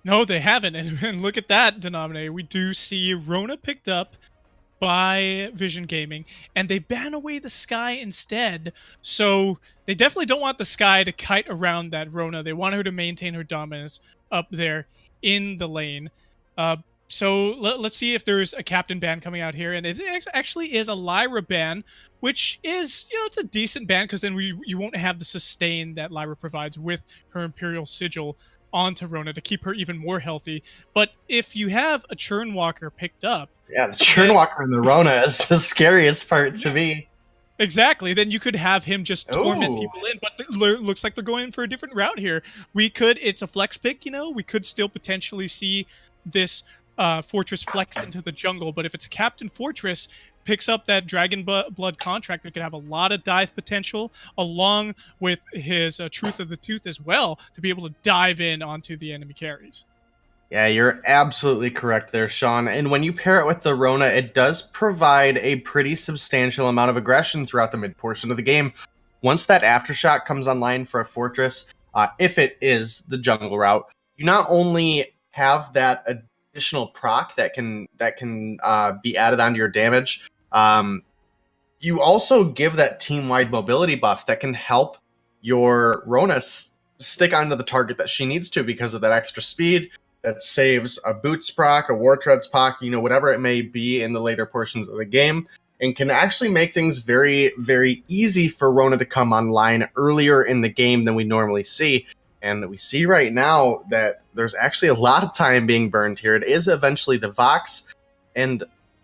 No, they haven't. And look at that denominator. We do see Rona picked up by Vision Gaming, and they ban away the Sky instead. So they definitely don't want the Sky to kite around that Rona. They want her to maintain her dominance up there in the lane. Uh, so let's see if there's a captain ban coming out here, and it actually is a Lyra ban, which is, it's a decent ban because then you won't have the sustain that Lyra provides with her Imperial Sigil onto Rona to keep her even more healthy. But if you have a Churn Walker picked up, yeah, the Churn Walker and the Rona is the scariest part to me. Exactly. Then you could have him just torment people in, but it looks like they're going for a different route here. It's a flex pick, we could still potentially see this fortress flexed into the jungle, but if it's Captain Fortress, picks up that Dragon Blood contract that could have a lot of dive potential, along with his Truth of the Tooth as well, to be able to dive in onto the enemy carries. Yeah, you're absolutely correct there, Sean. And when you pair it with the Rona, it does provide a pretty substantial amount of aggression throughout the mid portion of the game. Once that Aftershock comes online for a Fortress, if it is the jungle route, you not only have that additional proc that can be added onto your damage, you also give that team-wide mobility buff that can help your Rona stick onto the target that she needs to because of that extra speed. That saves a Boots proc, a War Treads proc, whatever it may be in the later portions of the game, and can actually make things very, very easy for Rona to come online earlier in the game than we normally see. And we see right now that there's actually a lot of time being burned here. It is eventually the Vox, and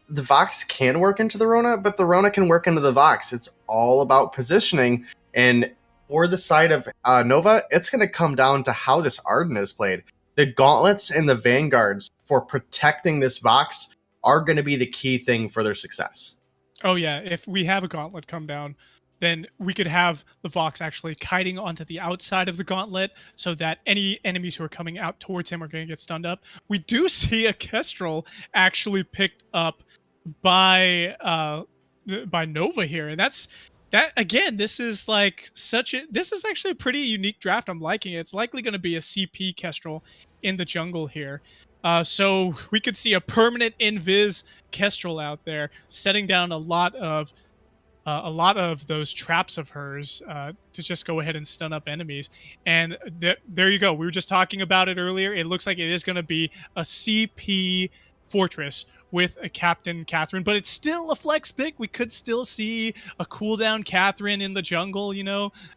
the Vox can work into the Rona, but the Rona can work into the Vox. It's all about positioning, and for the side of Nova, it's going to come down to how this Arden is played. The gauntlets and the vanguards for protecting this Vox are going to be the key thing for their success. Oh yeah, if we have a gauntlet come down, then we could have the Vox actually kiting onto the outside of the gauntlet so that any enemies who are coming out towards him are going to get stunned up. We do see a Kestrel actually picked up by Nova here, and that again, this is actually a pretty unique draft. I'm liking it. It's likely going to be a CP Kestrel in the jungle here. So we could see a permanent invis Kestrel out there, setting down a lot of those traps of hers to just go ahead and stun up enemies. And there you go. We were just talking about it earlier. It looks like it is going to be a CP Fortress with a Captain Catherine, but it's still a flex pick. We could still see a cooldown Catherine in the jungle,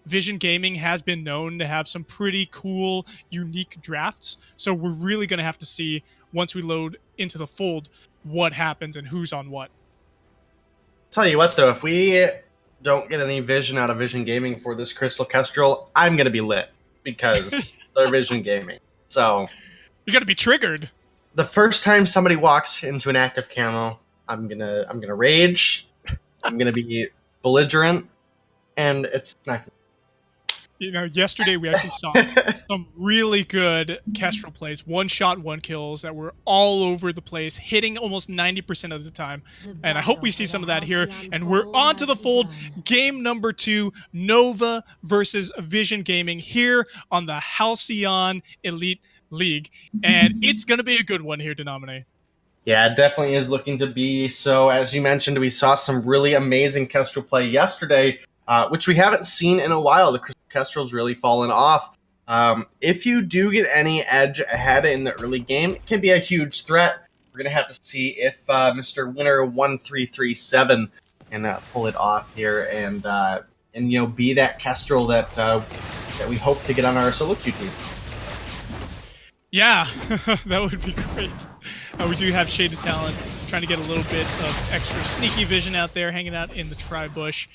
Vision Gaming has been known to have some pretty cool, unique drafts. So we're really going to have to see, once we load into the fold, what happens and who's on what. Tell you what, though, if we don't get any vision out of Vision Gaming for this Crystal Kestrel, I'm going to be lit because they're Vision Gaming. So you got to be triggered. The first time somebody walks into an active camo, I'm gonna rage. I'm gonna be belligerent, and it's not. Yesterday we actually saw some really good Kestrel plays, one-shot, one-kills that were all over the place, hitting almost 90% of the time. And I hope we see some of that here. And we're on to the fold. Game number 2, Nova versus Vision Gaming here on the Halcyon Elite League. And it's going to be a good one here, Denominate. Yeah, it definitely is looking to be. So, as you mentioned, we saw some really amazing Kestrel play yesterday, which we haven't seen in a while. The Kestrel's really fallen off. If you do get any edge ahead in the early game, it can be a huge threat. We're going to have to see if Mr. Winner 1337 can pull it off here and be that Kestrel that we hope to get on our solo queue team. Yeah, that would be great. We do have Shaded Talent trying to get a little bit of extra sneaky vision out there, hanging out in the tri-bush.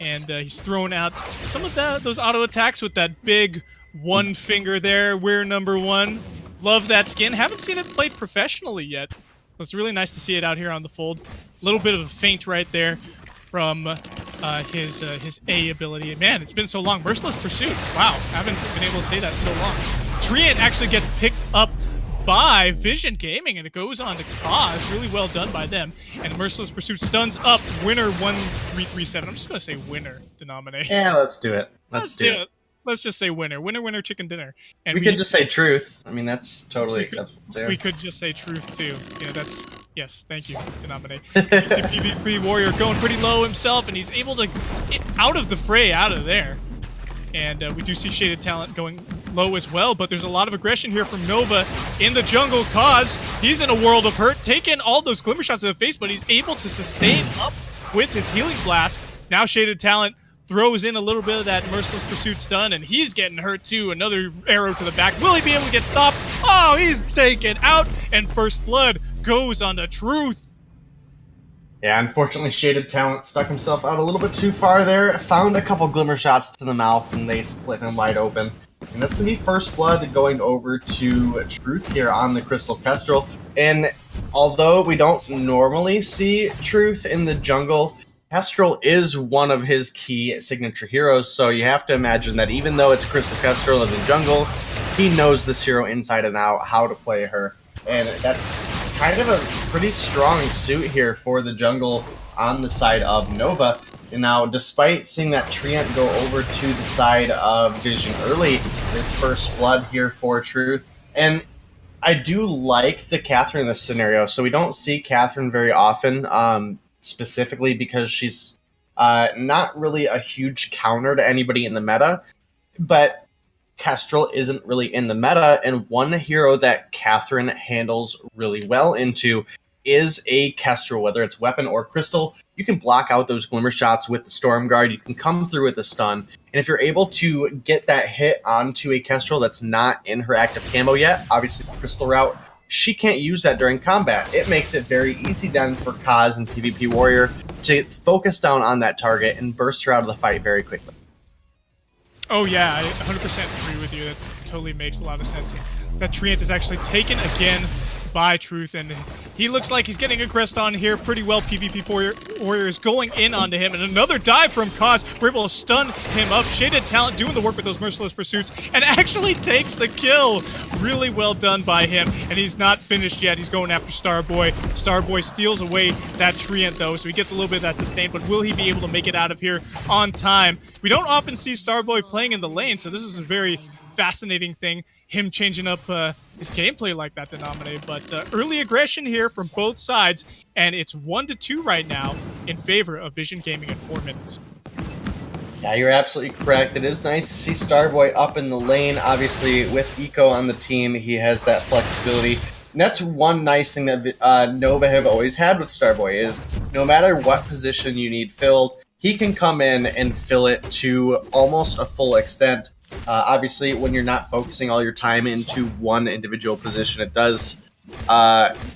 And he's throwing out some of those auto attacks with that big one finger there. We're number 1. Love that skin. Haven't seen it played professionally yet. It's really nice to see it out here on the fold. A little bit of a feint right there from his A ability. And man, it's been so long. Merciless Pursuit. Wow, haven't been able to say that in so long. Treant actually gets picked up by Vision Gaming, and it goes on to Cause. Really well done by them. And Merciless Pursuit stuns up Winner 1337. I'm just going to say Winner, Denominate. Yeah, let's do it. Let's do it. let's just say winner, winner, winner, chicken dinner. And we could just say truth. I mean, that's totally acceptable too. We could just say truth too. That's yes. Thank you, Denominate. PvP Warrior going pretty low himself, and he's able to get out of the fray, out of there. And we do see Shaded Talent going low as well, but there's a lot of aggression here from Nova in the jungle. Cause he's in a world of hurt, taking all those glimmer shots to the face, but he's able to sustain up with his healing flask. Now Shaded Talent throws in a little bit of that Merciless Pursuit stun, and he's getting hurt too. Another arrow to the back. Will he be able to get stopped? Oh, he's taken out, and First Blood goes on to Truth. Yeah, unfortunately, Shaded Talent stuck himself out a little bit too far there. Found a couple glimmer shots to the mouth, and they split him wide open. And that's going to be First Blood going over to Truth here on the Crystal Kestrel. And although we don't normally see Truth in the jungle, Kestrel is one of his key signature heroes, so you have to imagine that even though it's Crystal Kestrel in the jungle, he knows this hero inside and out, how to play her. And that's kind of a pretty strong suit here for the jungle on the side of Nova. And now, despite seeing that Treant go over to the side of Vision early, this First Blood here for Truth. And I do like the Catherine in this scenario. So we don't see Catherine very often, specifically because she's not really a huge counter to anybody in the meta. But Kestrel isn't really in the meta, and one hero that Catherine handles really well into is a Kestrel, whether it's weapon or crystal. You can block out those glimmer shots with the Storm Guard, you can come through with the stun, and if you're able to get that hit onto a Kestrel that's not in her active camo yet, obviously the crystal route, she can't use that during combat. It makes it very easy then for Kaz and PvP Warrior to focus down on that target and burst her out of the fight very quickly. Oh yeah, I 100% agree with you. That totally makes a lot of sense. That Treant is actually taken again by Truth, and he looks like he's getting aggressed on here pretty well. PvP Warrior is going in onto him, and another dive from Kaz. We're able to stun him up. Shaded Talent doing the work with those Merciless Pursuits, and actually takes the kill. Really well done by him, and he's not finished yet. He's going after Starboy. Starboy steals away that Treant, though, so he gets a little bit of that sustain, but will he be able to make it out of here on time? We don't often see Starboy playing in the lane, so this is a very fascinating thing, him changing up his gameplay like that, Denominate. But early aggression here from both sides, and it's 1-2 right now in favor of Vision Gaming in 4 minutes. Yeah, you're absolutely correct. It is nice to see Starboy up in the lane. Obviously, with Eco on the team, he has that flexibility. And that's one nice thing that Nova have always had with Starboy, is no matter what position you need filled, he can come in and fill it to almost a full extent. Obviously, when you're not focusing all your time into one individual position, it does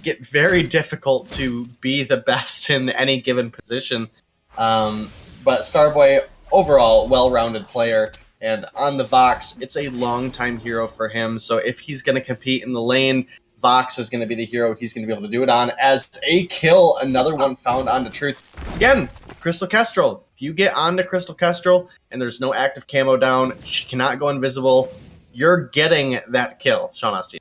get very difficult to be the best in any given position. But Starboy, overall, well-rounded player. And on the Vox, it's a long-time hero for him. So if he's going to compete in the lane, Vox is going to be the hero he's going to be able to do it on. As a kill, another one found onto Truth. Again, Crystal Kestrel. If you get onto Crystal Kestrel and there's no active camo down, she cannot go invisible, you're getting that kill, Sean Austin.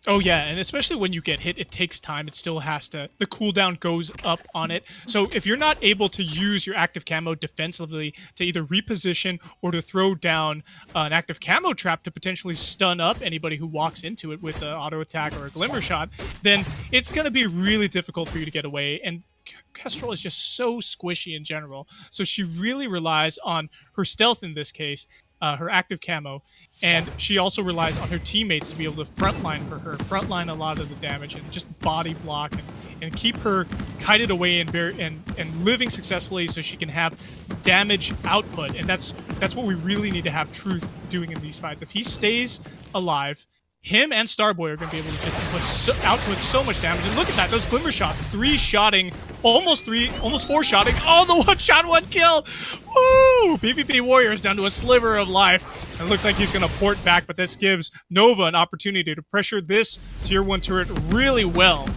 Oh yeah, and especially when you get hit, it takes time. It still has to, the cooldown goes up on it. So if you're not able to use your active camo defensively to either reposition or to throw down an active camo trap to potentially stun up anybody who walks into it with an auto attack or a glimmer shot, then it's going to be really difficult for you to get away. And Kestrel is just so squishy in general. So she really relies on her stealth in this case, her active camo, and she also relies on her teammates to be able to frontline for her, frontline a lot of the damage and just body block and keep her kited away and living successfully so she can have damage output. And that's what we really need to have Truth doing in these fights. If he stays alive, him and Starboy are going to be able to just output so much damage. And look at that, those glimmer shots, 3-shotting, almost 4-shotting. Oh, the 1-shot, 1-kill. Woo! PvP Warrior is down to a sliver of life. And it looks like he's going to port back, but this gives Nova an opportunity to pressure this Tier 1 turret really well.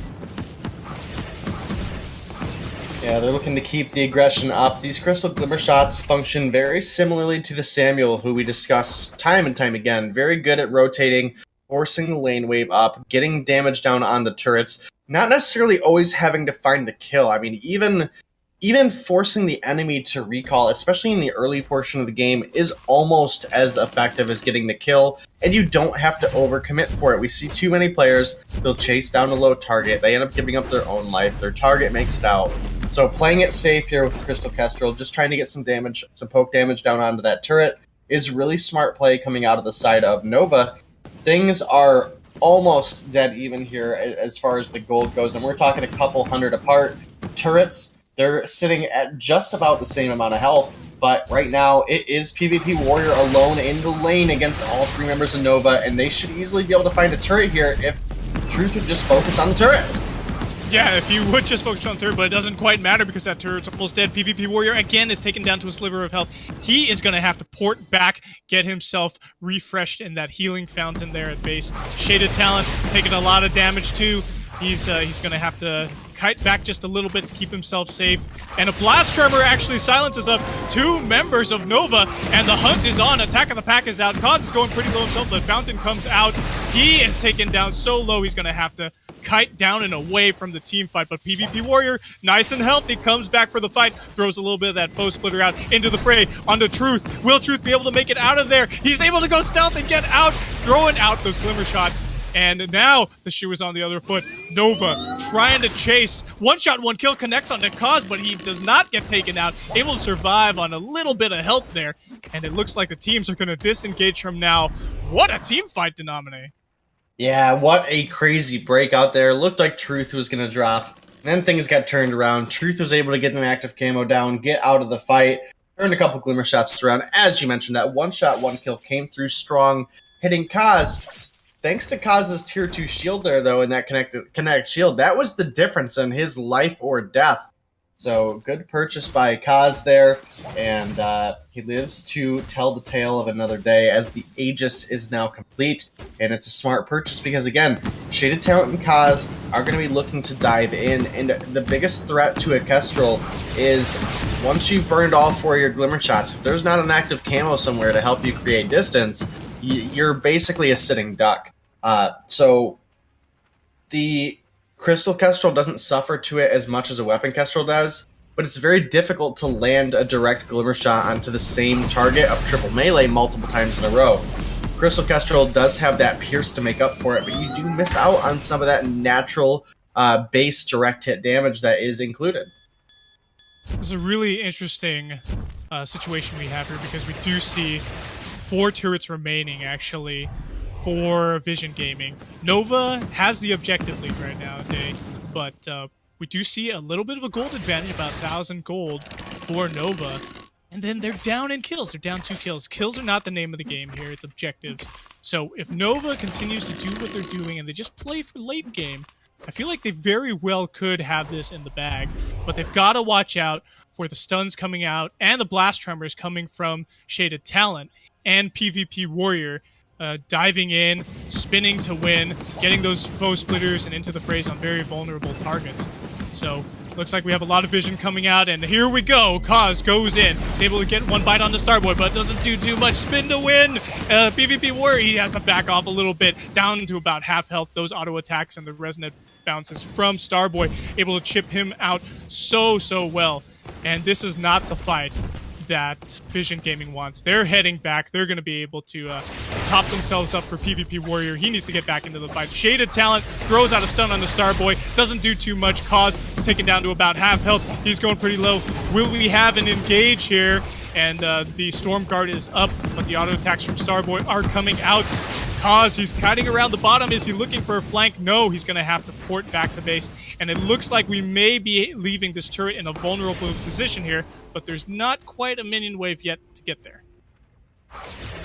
Yeah, they're looking to keep the aggression up. These Crystal Glimmer shots function very similarly to the Samuel, who we discuss time and time again. Very good at rotating, forcing the lane wave up, getting damage down on the turrets, not necessarily always having to find the kill. I mean, even even forcing the enemy to recall, especially in the early portion of the game, is almost as effective as getting the kill, and you don't have to overcommit for it. We see too many players, they'll chase down a low target, they end up giving up their own life, their target makes it out. So playing it safe here with Crystal Kestrel, just trying to get some damage, some poke damage down onto that turret, is really smart play coming out of the side of Nova. Things are almost dead even here as far as the gold goes, and we're talking a couple hundred apart. Turrets, they're sitting at just about the same amount of health, but right now it is PvP Warrior alone in the lane against all three members of Nova, and they should easily be able to find a turret here if Truth would just focus on the turret. Yeah, if you would just focus on the turret, but it doesn't quite matter because that turret's almost dead. PvP Warrior, again, is taken down to a sliver of health. He is going to have to port back, get himself refreshed in that healing fountain there at base. Shaded Talent taking a lot of damage too. He's going to have to kite back just a little bit to keep himself safe. And a Blast Tremor actually silences up two members of Nova, and the hunt is on. Attack of the Pack is out. Kaz is going pretty low himself. The fountain comes out. He is taken down so low, he's going to have to kite down and away from the team fight. But PvP Warrior, nice and healthy, comes back for the fight, throws a little bit of that foe splitter out into the fray onto Truth. Will Truth be able to make it out of there? He's able to go stealth and get out, throwing out those glimmer shots. And now the shoe is on the other foot. Nova trying to chase. One shot, one kill connects on Kaz, but he does not get taken out. Able to survive on a little bit of health there. And it looks like the teams are going to disengage from now. What a team fight, Denominate. Yeah, what a crazy break out there. Looked like Truth was going to drop. And then things got turned around. Truth was able to get an active camo down, get out of the fight, earned a couple glimmer shots around. As you mentioned, that one shot, one kill came through strong, hitting Kaz. Thanks to Kaz's tier 2 shield there, though, in that kinetic shield, that was the difference in his life or death. So, good purchase by Kaz there, and he lives to tell the tale of another day as the Aegis is now complete, and it's a smart purchase because, again, Shaded Talent and Kaz are going to be looking to dive in, and the biggest threat to a Kestrel is once you've burned all 4 of your Glimmer shots, if there's not an active camo somewhere to help you create distance, you're basically a sitting duck. So the Crystal Kestrel doesn't suffer to it as much as a Weapon Kestrel does, but it's very difficult to land a direct Glimmer shot onto the same target of triple melee multiple times in a row. Crystal Kestrel does have that pierce to make up for it, but you do miss out on some of that natural base direct hit damage that is included. It's a really interesting situation we have here because we do see 4 turrets remaining, actually, for Vision Gaming. Nova has the objective lead right now, but we do see a little bit of a gold advantage, about 1,000 gold for Nova. And then they're down in kills. They're down 2 kills. Kills are not the name of the game here. It's objectives. So if Nova continues to do what they're doing and they just play for late game, I feel like they very well could have this in the bag, but they've got to watch out for the stuns coming out and the blast tremors coming from Shaded Talent and PvP Warrior diving in, spinning to win, getting those foe splitters and into the frays on very vulnerable targets. So looks like we have a lot of vision coming out, and here we go. Kaz goes in. He's able to get one bite on the Starboy, but doesn't do too much. Spin to win. PvP Warrior, he has to back off a little bit, down to about half health. Those auto attacks and the resonant bounces from Starboy, able to chip him out so well. And this is not the fight that Vision Gaming wants. They're heading back. They're going to be able to top themselves up for PvP Warrior. He needs to get back into the fight. Shaded Talent throws out a stun on the Starboy. Doesn't do too much. Kaz taken down to about half health. He's going pretty low. Will we have an engage here? And the Storm Guard is up, but the auto attacks from Starboy are coming out. Kaz, he's kiting around the bottom. Is he looking for a flank? No, he's going to have to port back to base. And it looks like we may be leaving this turret in a vulnerable position here, but there's not quite a minion wave yet to get there.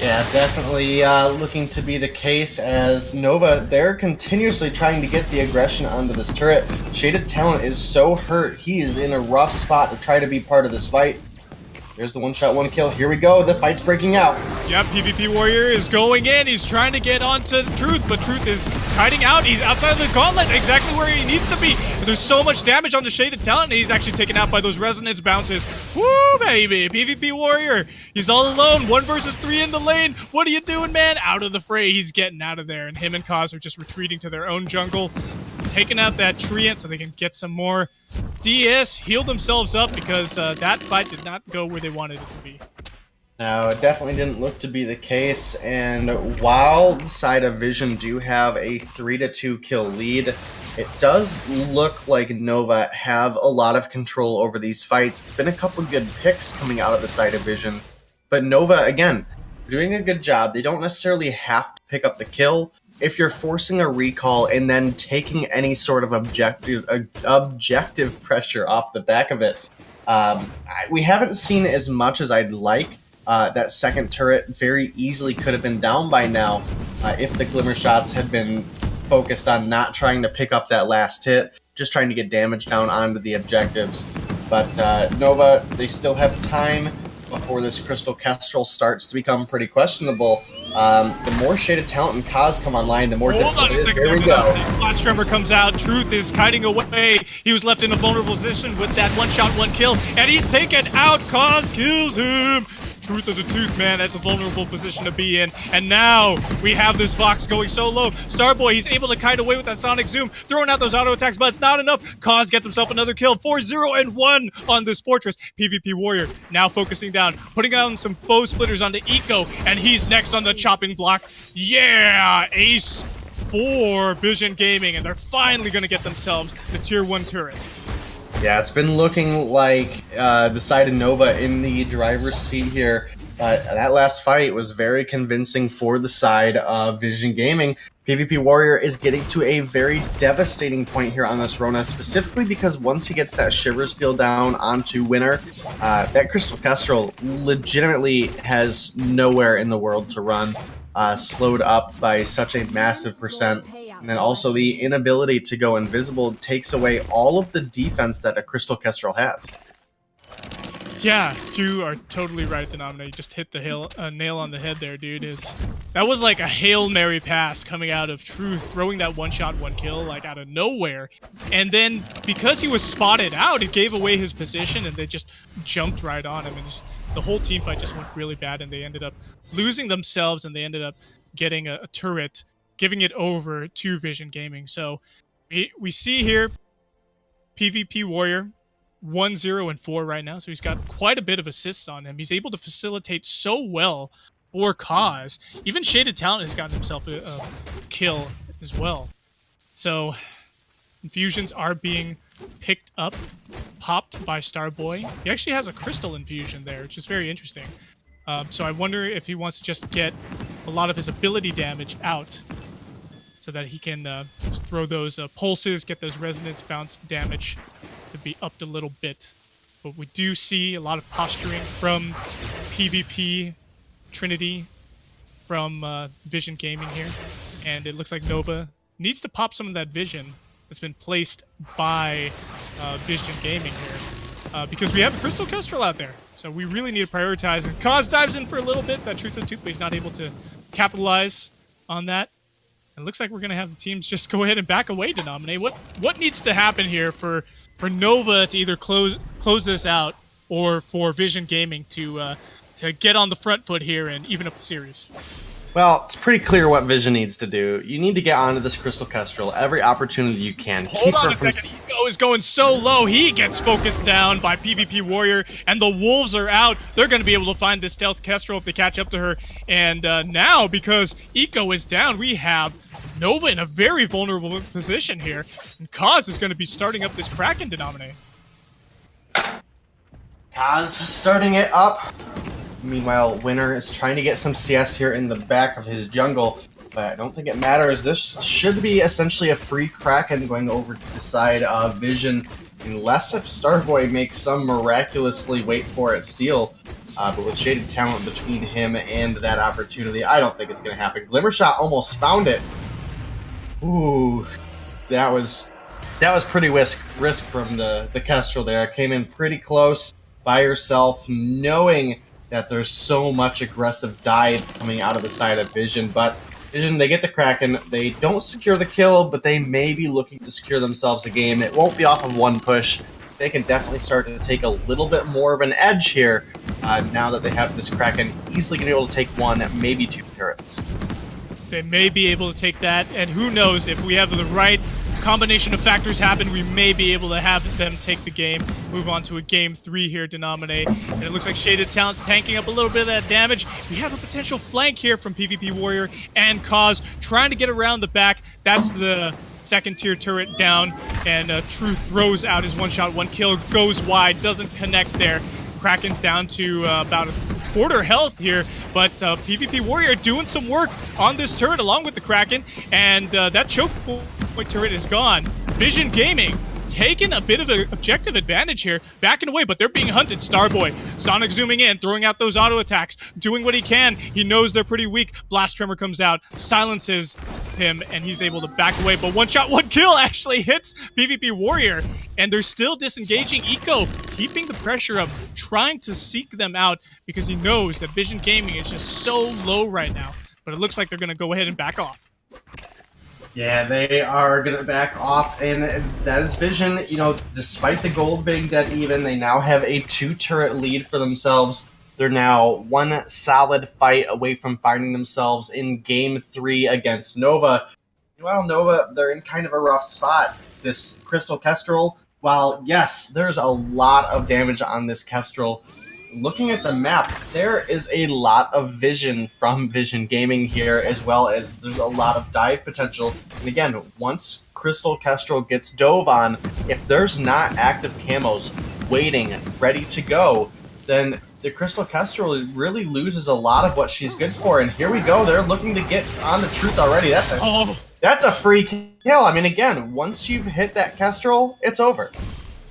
Yeah, definitely looking to be the case as Nova, they're continuously trying to get the aggression onto this turret. Shaded Talent is so hurt. He is in a rough spot to try to be part of this fight. There's the one shot, one kill. Here we go. The fight's breaking out. Yep, PvP Warrior is going in. He's trying to get onto Truth, but Truth is hiding out. He's outside of the gauntlet, exactly where he needs to be. There's so much damage on the Shaded Talent, and he's actually taken out by those resonance bounces. Woo, baby. PvP Warrior. He's all alone. 1 versus 3 in the lane. What are you doing, man? Out of the fray. He's getting out of there, and him and Kaz are just retreating to their own jungle, taking out that treant so they can get some more DS heal themselves up because that fight did not go where they wanted it to be. No, it definitely didn't look to be the case, and while the side of Vision do have a 3-2 kill lead, it does look like Nova have a lot of control over these fights. Been a couple good picks coming out of the side of Vision, but Nova, again, doing a good job. They don't necessarily have to pick up the kill. If you're forcing a recall and then taking any sort of objective pressure off the back of it, we haven't seen as much as I'd like. That second turret very easily could have been down by now if the Glimmer shots had been focused on not trying to pick up that last hit, just trying to get damage down onto the objectives. But Nova, they still have time before this Crystal Kestrel starts to become pretty questionable. The more Shaded Talent and Kaz come online, the more difficult it is. Here we go. Last Tremor comes out. Truth is kiting away. He was left in a vulnerable position with that one shot, one kill, and he's taken out. Kaz kills him. Truth of the tooth, man. That's a vulnerable position to be in. And now we have this Vox going so low. Starboy, he's able to kite away with that Sonic Zoom, throwing out those auto attacks, but it's not enough. Kaz gets himself another kill. 4-0-1 on this Fortress. PvP Warrior now focusing down, putting down some foe splitters onto Eco, and he's next on the chopping block. Yeah! Ace for Vision Gaming, and they're finally going to get themselves the Tier 1 turret. Yeah, it's been looking like the side of Nova in the driver's seat here. That last fight was very convincing for the side of Vision Gaming. PvP Warrior is getting to a very devastating point here on this Rona, specifically because once he gets that Shiver Steel down onto Winner, that Crystal Kestrel legitimately has nowhere in the world to run, slowed up by such a massive percent. And then also the inability to go invisible takes away all of the defense that a Crystal Kestrel has. Yeah, you are totally right, Denominator. You just hit the nail on the head there, dude. That was like a Hail Mary pass coming out of Truth, throwing that one-shot, one-kill, like, out of nowhere. And then, because he was spotted out, it gave away his position, and they just jumped right on him. And the whole team fight just went really bad, and they ended up losing themselves, and they ended up getting a turret, giving it over to Vision Gaming. So we see here PvP Warrior 1-0-4 right now, so he's got quite a bit of assists on him. He's able to facilitate so well for Kaz. Even Shaded Talent has gotten himself a kill as well. So infusions are being picked up, popped by Starboy. He actually has a crystal infusion there, which is very interesting. So I wonder if he wants to just get a lot of his ability damage out so that he can just throw those pulses, get those resonance bounce damage to be upped a little bit. But we do see a lot of posturing from PvP Trinity, from Vision Gaming here. And it looks like Nova needs to pop some of that vision that's been placed by Vision Gaming here. Because we have a Crystal Kestrel out there. So we really need to prioritize. And Kaz dives in for a little bit. That Truth of the Tooth, but he's not able to capitalize on that. It looks like we're going to have the teams just go ahead and back away, Denominate. What needs to happen here for Nova to either close this out, or for Vision Gaming to get on the front foot here and even up the series? Well, it's pretty clear what Vision needs to do. You need to get onto this Crystal Kestrel every opportunity you can. Hold on a second. Ego is going so low. He gets focused down by PvP Warrior, and the Wolves are out. They're going to be able to find this Stealth Kestrel if they catch up to her. And now, because Eco is down, we have Nova in a very vulnerable position here. And Kaz is going to be starting up this Kraken, Denominator. Kaz starting it up. Meanwhile, Winner is trying to get some CS here in the back of his jungle, but I don't think it matters. This should be essentially a free Kraken going over to the side of Vision, unless if Starboy makes some miraculously steal. But with Shaded Talent between him and that opportunity, I don't think it's going to happen. Glimmer Shot almost found it. Ooh, that was pretty risk from the Kestrel there. Came in pretty close by herself, knowing that there's so much aggressive dive coming out of the side of Vision. But Vision, they get the Kraken. They don't secure the kill, but they may be looking to secure themselves a game. It won't be off of one push. They can definitely start to take a little bit more of an edge here now that they have this Kraken. Easily going to be able to take one, maybe two turrets. They may be able to take that, and who knows, if we have the right combination of factors happen, we may be able to have them take the game, move on to a game 3 here, Denominate. And it looks like Shaded Talent's tanking up a little bit of that damage. We have a potential flank here from PvP Warrior and Cause trying to get around the back. That's the second tier turret down, and Truth throws out his one-shot, one kill, goes wide, doesn't connect there. Kraken's down to about a quarter health here, but PvP Warrior doing some work on this turret along with the Kraken, and that choke point turret is gone. Vision Gaming taking a bit of an objective advantage here, backing away, but they're being hunted. Starboy, Sonic zooming in, throwing out those auto attacks, doing what he can. He knows they're pretty weak. Blast Tremor comes out, silences him, and he's able to back away, but one shot, one kill actually hits PvP Warrior, and they're still disengaging. Eco keeping the pressure up, trying to seek them out, because he knows that Vision Gaming is just so low right now, but it looks like they're going to go ahead and back off. Yeah, they are going to back off, and that is Vision. You know, despite the gold being dead even, they now have a 2-turret lead for themselves. They're now one solid fight away from finding themselves in Game 3 against Nova. Well, Nova, they're in kind of a rough spot. This Crystal Kestrel, while, yes, there's a lot of damage on this Kestrel, looking at the map, there is a lot of vision from Vision Gaming here, as well as there's a lot of dive potential. And again, once Crystal Kestrel gets dove on, if there's not active camos waiting, ready to go, then the Crystal Kestrel really loses a lot of what she's good for. And here we go, they're looking to get on the Truth already. That's a free kill. I mean, again, once you've hit that Kestrel, it's over.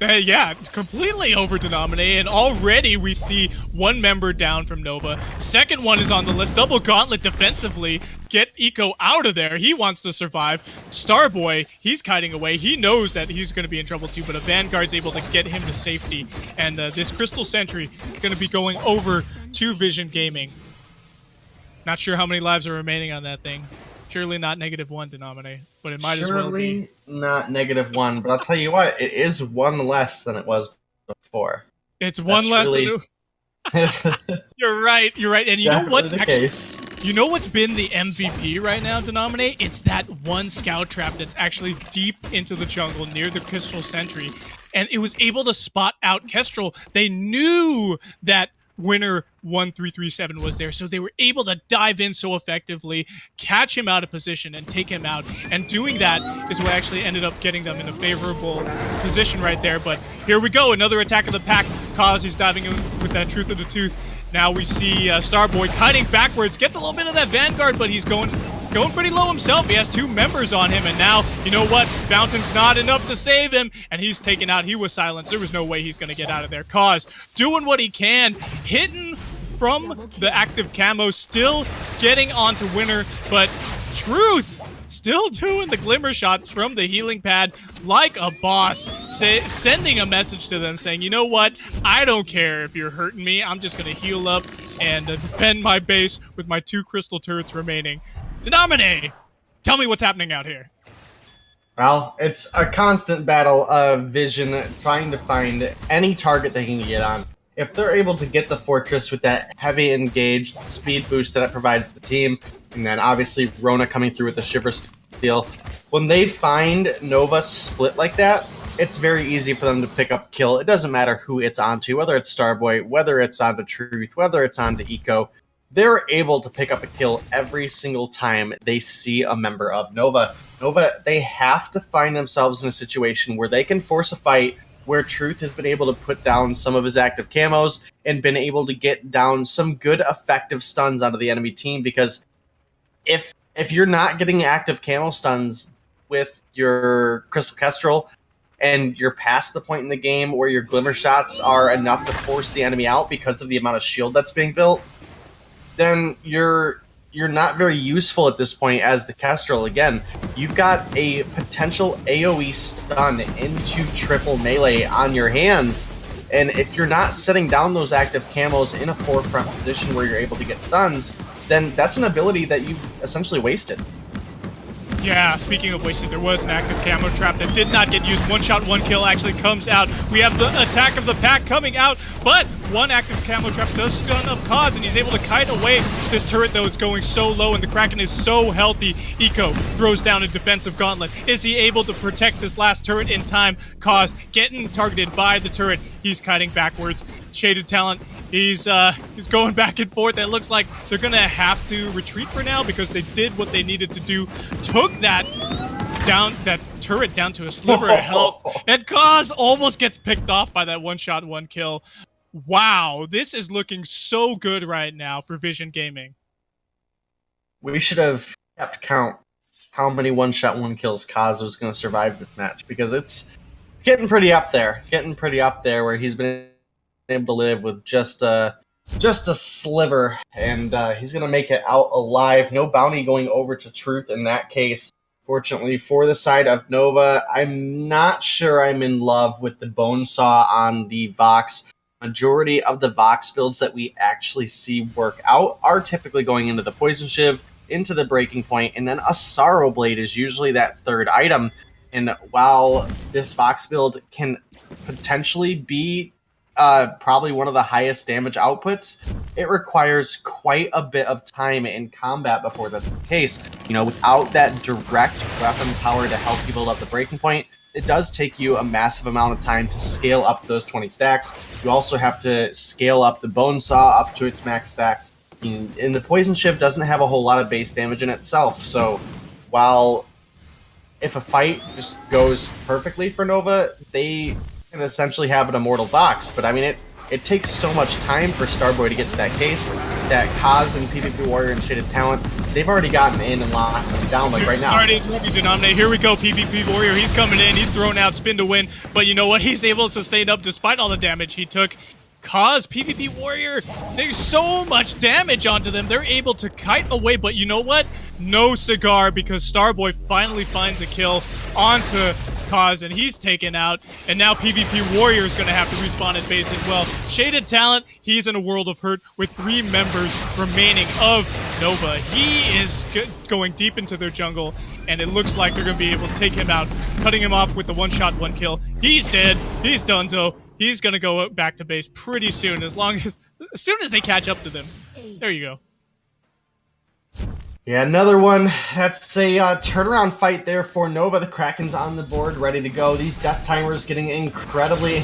Yeah, completely over Denominate, and already we see one member down from Nova. Second one is on the list. Double Gauntlet defensively. Get Eco out of there. He wants to survive. Starboy, he's kiting away. He knows that he's going to be in trouble too, but a Vanguard's able to get him to safety. And this Crystal Sentry is going to be going over to Vision Gaming. Not sure how many lives are remaining on that thing. Surely not -1 Denominate, but it might as well be. Not -1, but I'll tell you what, it is one less than it was before. It's one less than You're right, and you know what's you know what's been the MVP right now, Denominate? It's that one scout trap that's actually deep into the jungle near the Kestrel Sentry, and it was able to spot out Kestrel. They knew that winner 1337 was there, so they were able to dive in so effectively, catch him out of position, and take him out. And doing that is what actually ended up getting them in a favorable position right there. But here we go, another attack of the pack. Cause, he's diving in with that Truth of the Tooth. Now we see Starboy kiting backwards, gets a little bit of that Vanguard, but he's going pretty low himself. He has 2 members on him, and now, you know what? Fountain's not enough to save him, and he's taken out. He was silenced. There was no way he's going to get out of there. Cause, doing what he can, hitting from the active camo, still getting onto winner, but Truth still doing the glimmer shots from the healing pad like a boss, sending a message to them saying, you know what, I don't care if you're hurting me, I'm just going to heal up and defend my base with my 2 crystal turrets remaining. Denominate, tell me what's happening out here. Well, it's a constant battle of Vision trying to find any target they can get on. If they're able to get the Fortress with that heavy engaged speed boost that it provides the team, and then obviously Rona coming through with the Shiver Steel, when they find Nova split like that, it's very easy for them to pick up a kill. It doesn't matter who it's onto, whether it's Starboy, whether it's onto Truth, whether it's onto Eco. They're able to pick up a kill every single time they see a member of Nova. Nova, they have to find themselves in a situation where they can force a fight where Truth has been able to put down some of his active camos and been able to get down some good effective stuns out of the enemy team, because if you're not getting active camo stuns with your Crystal Kestrel and you're past the point in the game where your glimmer shots are enough to force the enemy out because of the amount of shield that's being built, then you're not very useful at this point as the Kestrel. Again, you've got a potential AoE stun into triple melee on your hands, and if you're not setting down those active camos in a forefront position where you're able to get stuns, then that's an ability that you've essentially wasted. Yeah, speaking of wasted, there was an active camo trap that did not get used. One shot, one kill actually comes out. We have the attack of the pack coming out, but one active camo trap does stun up Kaz, and he's able to kite away this turret, though. It's going so low, and the Kraken is so healthy. Eco throws down a defensive gauntlet. Is he able to protect this last turret in time? Kaz getting targeted by the turret. He's kiting backwards. Shaded Talent, he's going back and forth. It looks like they're going to have to retreat for now because they did what they needed to do. Took that turret down to a sliver of health, and Kaz almost gets picked off by that one shot, one kill. Wow, this is looking so good right now for Vision Gaming. We should have kept count how many one shot, one kills Kaz was going to survive this match, because it's getting pretty up there. Where he's been able to live with just a sliver, and he's going to make it out alive. No bounty going over to Truth in that case. Fortunately for the side of Nova, I'm not sure I'm in love with the Bone Saw on the Vox. Majority of the Vox builds that we actually see work out are typically going into the Poison Shiv, into the Breaking Point, and then a Sorrow Blade is usually that third item. And while this Vox build can potentially be probably one of the highest damage outputs, it requires quite a bit of time in combat before that's the case. You know, without that direct weapon power to help you build up the Breaking Point, it does take you a massive amount of time to scale up those 20 stacks. You also have to scale up the Bone Saw up to its max stacks. And the Poison Shiv doesn't have a whole lot of base damage in itself, so while if a fight just goes perfectly for Nova, they can essentially have an immortal Vox. But I mean, it takes so much time for Starboy to get to that case that Kaz and PvP Warrior and Shaded Talent, they've already gotten in and locked them down, like right now. Already Denominate. Here we go, PvP Warrior. He's coming in. He's throwing out spin to win. But you know what? He's able to sustain up despite all the damage he took. Kaz, PvP Warrior, there's so much damage onto them. They're able to kite away, but you know what? No cigar, because Starboy finally finds a kill onto Kaz, and he's taken out. And now PvP Warrior is going to have to respawn at base as well. Shaded Talent, he's in a world of hurt with 3 members remaining of Nova. He is going deep into their jungle, and it looks like they're going to be able to take him out, cutting him off with the one shot, one kill. He's dead. He's donezo. He's going to go back to base pretty soon, as soon as they catch up to them. There you go. Yeah, another one. That's a turnaround fight there for Nova. The Kraken's on the board, ready to go. These death timers getting incredibly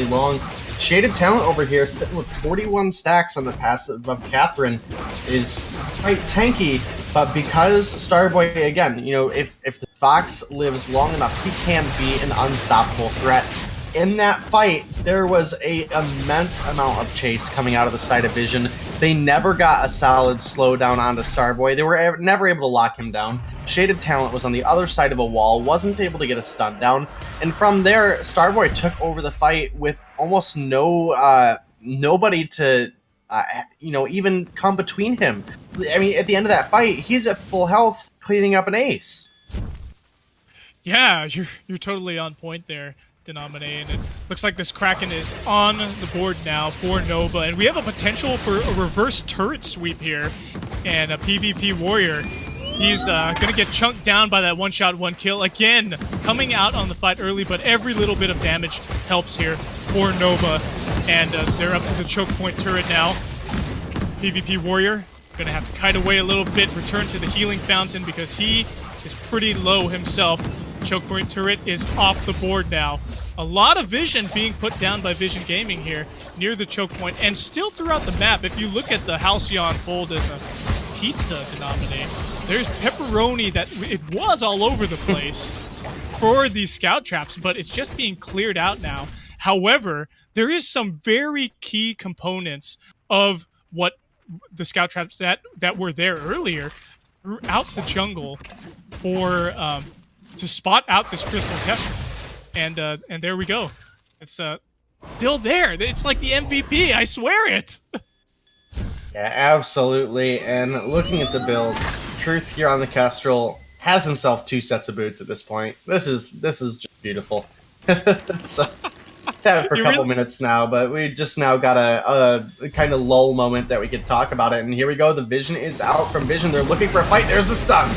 long. Shaded Talent over here, sitting with 41 stacks on the passive of Catherine, is quite tanky. But because Starboy, again, you know, if the Fox lives long enough, he can be an unstoppable threat. In that fight, there was an immense amount of chase coming out of the side of Vision. They never got a solid slowdown onto Starboy. They were never able to lock him down. Shaded Talent was on the other side of a wall, wasn't able to get a stun down. And from there, Starboy took over the fight with almost nobody to, you know, even come between him. I mean, at the end of that fight, he's at full health, cleaning up an ace. Yeah, you're totally on point there, Denominate, and it looks like this Kraken is on the board now for Nova, and we have a potential for a reverse turret sweep here, and a PvP Warrior, he's gonna get chunked down by that one shot, one kill, again, coming out on the fight early, but every little bit of damage helps here for Nova, and they're up to the choke point turret now. PvP Warrior gonna have to kite away a little bit, return to the healing fountain, because he is pretty low himself. Choke point turret is off the board now. A lot of vision being put down by Vision Gaming here near the choke point, and still throughout the map. If you look at the Halcyon fold as a pizza, Denominate, there's pepperoni that it was all over the place for these scout traps, but it's just being cleared out now. However, there is some very key components of what the scout traps that were there earlier throughout the jungle for to spot out this Crystal Kestrel. And there we go. It's still there. It's like the MVP, I swear it. Yeah, absolutely. And looking at the builds, Truth here on the Kestrel has himself 2 sets of boots at this point. This is just beautiful. So it's had it for a couple minutes now, but we just now got a kind of lull moment that we could talk about it. And here we go. The Vision is out from Vision. They're looking for a fight. There's the stun.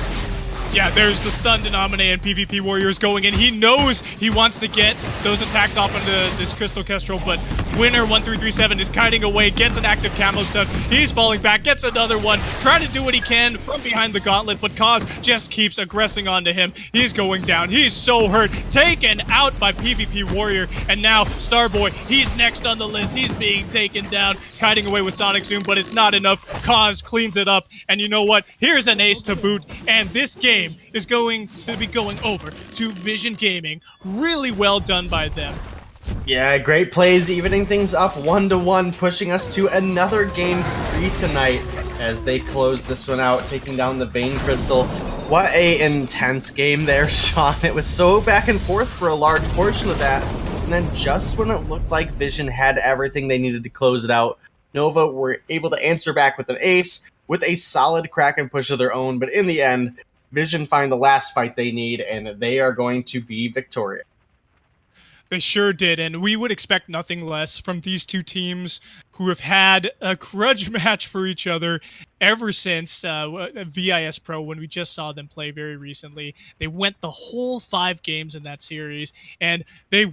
Yeah, there's the stun denominator and PvP Warriors going in. He knows he wants to get those attacks off into this Crystal Kestrel, but Winner 1337 is kiting away, gets an active camo stun. He's falling back, gets another one, trying to do what he can from behind the gauntlet, but Kaz just keeps aggressing onto him. He's going down. He's so hurt. Taken out by PvP Warrior, and now Starboy, he's next on the list. He's being taken down, kiting away with Sonic Zoom, but it's not enough. Kaz cleans it up, and you know what? Here's an ace to boot, and this game is going to be going over to Vision Gaming. Really well done by them. Yeah, great plays, evening things up 1-1, pushing us to another game 3 tonight as they close this one out, taking down the Vain Crystal. What a intense game there, Sean. It was so back and forth for a large portion of that, and then just when it looked like Vision had everything they needed to close it out, Nova were able to answer back with an ace, with a solid Kraken push of their own, but in the end, Vision find the last fight they need, and they are going to be victorious. They sure did, and we would expect nothing less from these two teams who have had a grudge match for each other ever since VIS Pro, when we just saw them play very recently. They went the whole 5 games in that series, and they